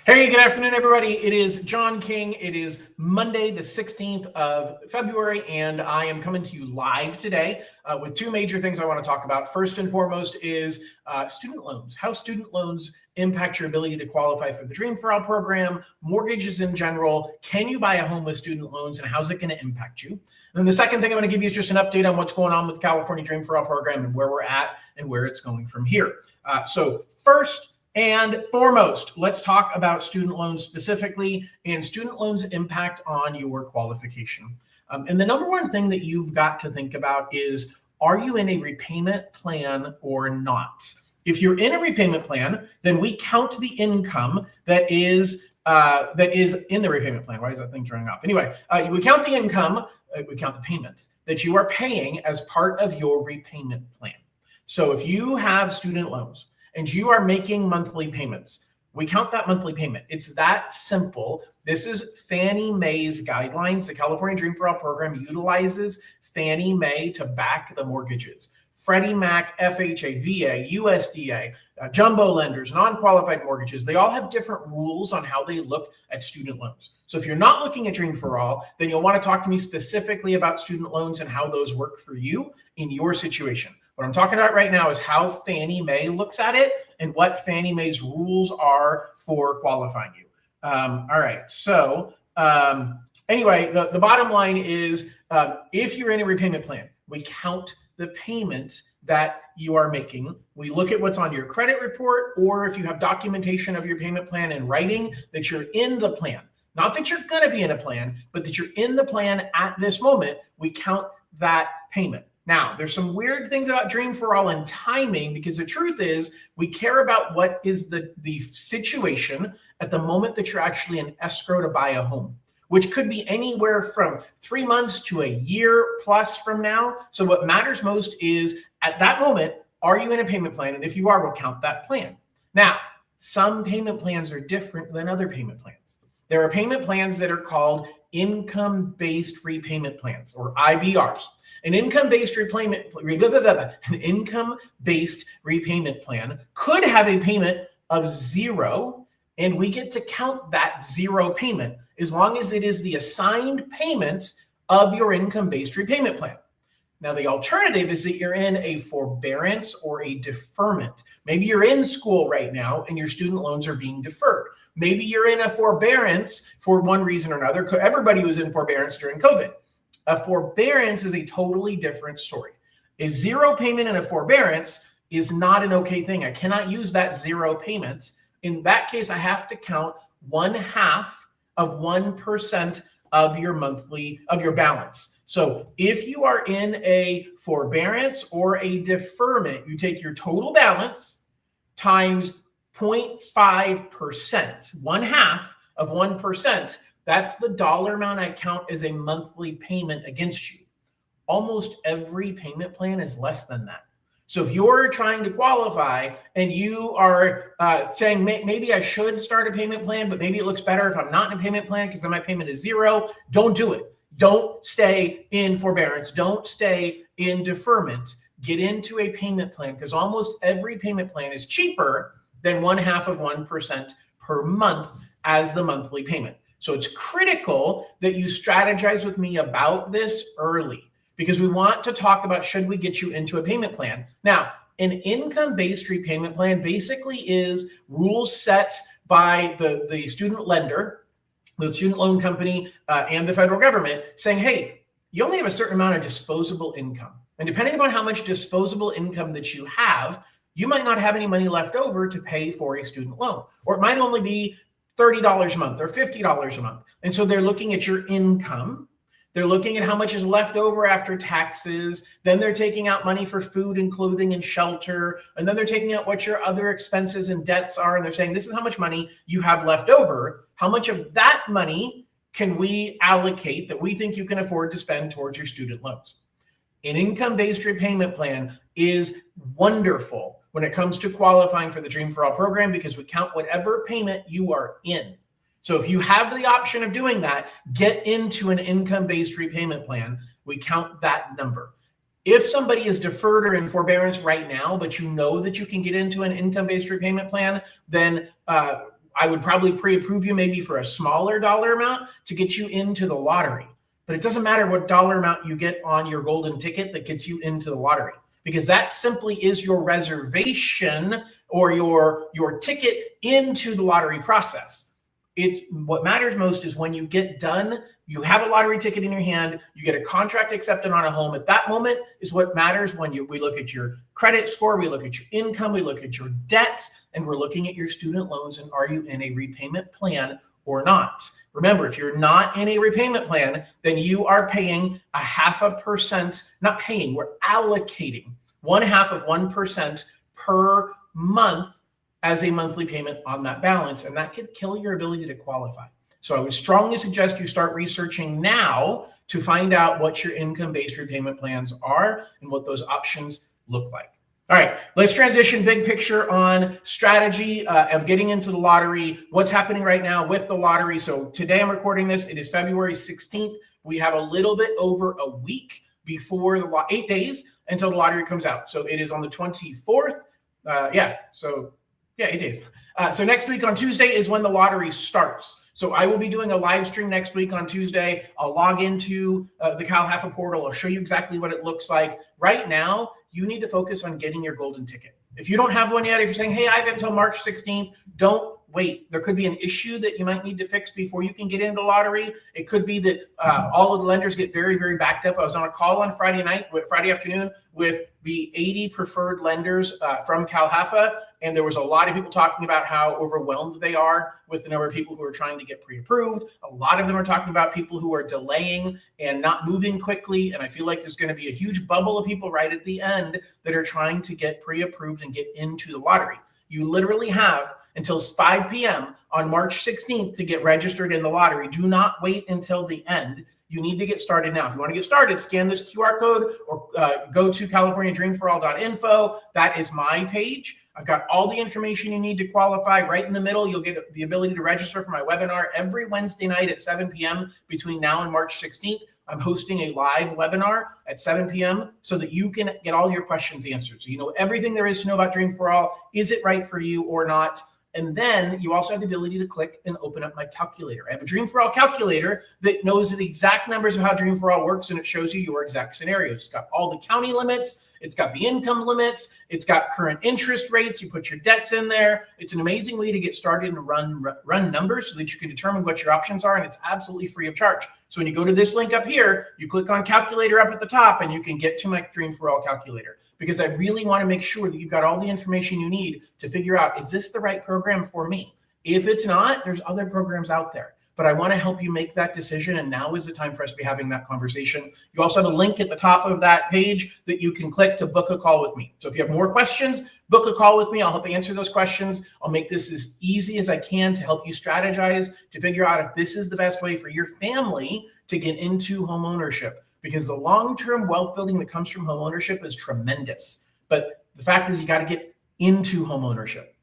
Hey, good afternoon, everybody. It is John King. It is Monday, the 16th of February, and I am coming to you live today with two major things I want to talk about. First and foremost is student loans, how student loans impact your ability to qualify for the Dream for All program, mortgages in general. Can you buy a home with student loans, and how's it going to impact you? And then the second thing I'm going to give you is just an update on what's going on with the California Dream for All program and where we're at and where it's going from here. So first and foremost, let's talk about student loans specifically and student loans' impact on your qualification. And the number one thing that you've got to think about is, are you in a repayment plan or not? If you're in a repayment plan, then we count the income that is in the repayment plan. Why is that thing turning off? Anyway, we count the income, we count the payment that you are paying as part of your repayment plan. So if you have student loans, and you are making monthly payments, we count that monthly payment. It's that simple. This is Fannie Mae's guidelines. The California Dream for All program utilizes Fannie Mae to back the mortgages. Freddie Mac, FHA, VA, USDA, jumbo lenders, non-qualified mortgages, they all have different rules on how they look at student loans. So if you're not looking at Dream for All, then you'll want to talk to me specifically about student loans and how those work for you in your situation. What I'm talking about right now is how Fannie Mae looks at it and what Fannie Mae's rules are for qualifying you. All right. So anyway, the bottom line is if you're in a repayment plan, we count the payments that you are making. We look at what's on your credit report, or if you have documentation of your payment plan in writing that you're in the plan. Not that you're going to be in a plan, but that you're in the plan at this moment. We count that payment. Now, there's some weird things about Dream for All and timing, because the truth is we care about what is the situation at the moment that you're actually in escrow to buy a home, which could be anywhere from 3 months to a year plus from now. So what matters most is at that moment, are you in a payment plan? And if you are, we'll count that plan. Now, some payment plans are different than other payment plans. There are payment plans that are called income-based repayment plans, or IBRs. An income-based repayment plan could have a payment of zero, and we get to count that zero payment as long as it is the assigned payment of your income-based repayment plan. Now, the alternative is that you're in a forbearance or a deferment. Maybe you're in school right now and your student loans are being deferred. Maybe you're in a forbearance for one reason or another. Everybody was in forbearance during COVID. A forbearance is a totally different story. A zero payment in a forbearance is not an okay thing. I cannot use that zero payments. In that case, I have to count 1/2 of 1% of your balance. So if you are in a forbearance or a deferment, you take your total balance times 0.5%, 1/2 of 1%. That's the dollar amount I count as a monthly payment against you. Almost every payment plan is less than that. So if you're trying to qualify and you are saying, maybe I should start a payment plan, but maybe it looks better if I'm not in a payment plan because then my payment is zero, don't do it. Don't stay in forbearance. Don't stay in deferment. Get into a payment plan, because almost every payment plan is cheaper than 1/2 of 1% per month as the monthly payment. So it's critical that you strategize with me about this early, because we want to talk about, should we get you into a payment plan? Now, an income-based repayment plan basically is rules set by the student lender, the student loan company, and the federal government saying, hey, you only have a certain amount of disposable income. And depending upon how much disposable income that you have, you might not have any money left over to pay for a student loan, or it might only be $30 a month or $50 a month. And so they're looking at your income. They're looking at how much is left over after taxes. Then they're taking out money for food and clothing and shelter. And then they're taking out what your other expenses and debts are. And they're saying, this is how much money you have left over. How much of that money can we allocate that we think you can afford to spend towards your student loans? An income-based repayment plan is wonderful when it comes to qualifying for the Dream for All program, because we count whatever payment you are in. So if you have the option of doing that, get into an income-based repayment plan. We count that number. If somebody is deferred or in forbearance right now, but you know that you can get into an income-based repayment plan, then I would probably pre-approve you maybe for a smaller dollar amount to get you into the lottery. But it doesn't matter what dollar amount you get on your golden ticket that gets you into the lottery, because that simply is your reservation or your ticket into the lottery process. It's what matters most is when you get done, you have a lottery ticket in your hand, you get a contract accepted on a home. At that moment is what matters when we look at your credit score, we look at your income, we look at your debts, and we're looking at your student loans and are you in a repayment plan or not. Remember, if you're not in a repayment plan, then you are paying 0.5%, not paying, we're allocating 0.5% per month as a monthly payment on that balance, and that could kill your ability to qualify. So I would strongly suggest you start researching now to find out what your income-based repayment plans are and what those options look like. All right, let's transition big picture on strategy of getting into the lottery. What's happening right now with the lottery? So today I'm recording this. It is February 16th. We have a little bit over a week before 8 days until the lottery comes out. So it is on the 24th. 8 days. So next week on Tuesday is when the lottery starts. So I will be doing a live stream next week on Tuesday. I'll log into the CalHFA portal. I'll show you exactly what it looks like. Right now, you need to focus on getting your golden ticket. If you don't have one yet, if you're saying, hey, I have until March 16th, don't wait. There could be an issue that you might need to fix before you can get into the lottery. It could be that all of the lenders get very, very backed up. I was on a call on Friday afternoon with the 80 preferred lenders from CalHFA, and there was a lot of people talking about how overwhelmed they are with the number of people who are trying to get pre-approved. A lot of them are talking about people who are delaying and not moving quickly, and I feel like there's going to be a huge bubble of people right at the end that are trying to get pre-approved and get into the lottery. You literally have until 5 p.m. on March 16th to get registered in the lottery. Do not wait until the end. You need to get started now. If you want to get started, scan this QR code or go to californiadreamforall.info. That is my page. I've got all the information you need to qualify. Right in the middle, you'll get the ability to register for my webinar every Wednesday night at 7 p.m. between now and March 16th. I'm hosting a live webinar at 7 p.m. so that you can get all your questions answered. So you know everything there is to know about Dream for All. Is it right for you or not? And then you also have the ability to click and open up my calculator. I have a Dream for All calculator that knows the exact numbers of how Dream for All works, and it shows you your exact scenarios. It's got all the county limits. It's got the income limits. It's got current interest rates. You put your debts in there. It's an amazing way to get started and run numbers so that you can determine what your options are, and it's absolutely free of charge. So when you go to this link up here, you click on calculator up at the top, and you can get to my Dream for All calculator, because I really want to make sure that you've got all the information you need to figure out, is this the right program for me? If it's not, there's other programs out there. But I want to help you make that decision, and now is the time for us to be having that conversation. You also have a link at the top of that page that you can click to book a call with me. So if you have more questions, book a call with me. I'll help answer those questions. I'll make this as easy as I can to help you strategize, to figure out if this is the best way for your family to get into home ownership, because the long-term wealth building that comes from home ownership is tremendous. But the fact is, you got to get into home ownership.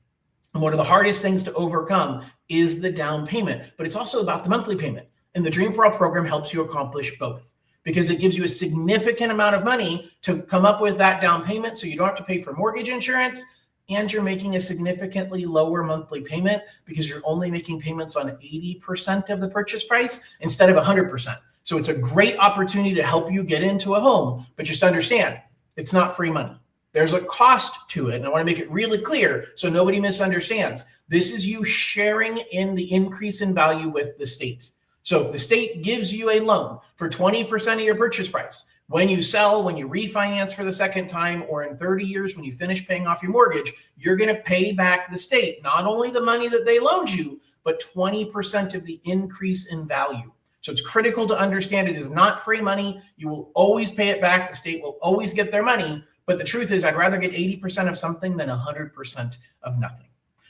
And one of the hardest things to overcome is the down payment, but it's also about the monthly payment. And the Dream for All program helps you accomplish both, because it gives you a significant amount of money to come up with that down payment so you don't have to pay for mortgage insurance, and you're making a significantly lower monthly payment because you're only making payments on 80% of the purchase price instead of 100%. So it's a great opportunity to help you get into a home, but just understand, it's not free money. There's a cost to it, and I want to make it really clear so nobody misunderstands. This is you sharing in the increase in value with the state. So if the state gives you a loan for 20% of your purchase price, when you sell, when you refinance for the second time, or in 30 years when you finish paying off your mortgage, you're going to pay back the state not only the money that they loaned you, but 20% of the increase in value. So it's critical to understand it is not free money. You will always pay it back. The state will always get their money. But the truth is, I'd rather get 80% of something than 100% of nothing.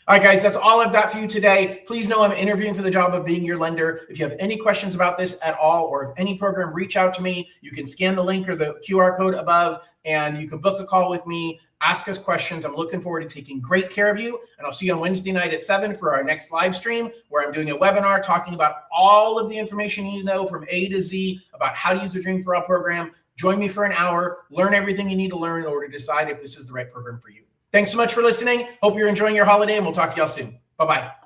All right, guys, that's all I've got for you today. Please know I'm interviewing for the job of being your lender. If you have any questions about this at all, or if any program, reach out to me. You can scan the link or the QR code above, and you can book a call with me, ask us questions. I'm looking forward to taking great care of you. And I'll see you on Wednesday night at 7 for our next live stream, where I'm doing a webinar talking about all of the information you need to know from A to Z about how to use the Dream for All program. Join me for an hour, learn everything you need to learn in order to decide if this is the right program for you. Thanks so much for listening. Hope you're enjoying your holiday, and we'll talk to y'all soon. Bye-bye.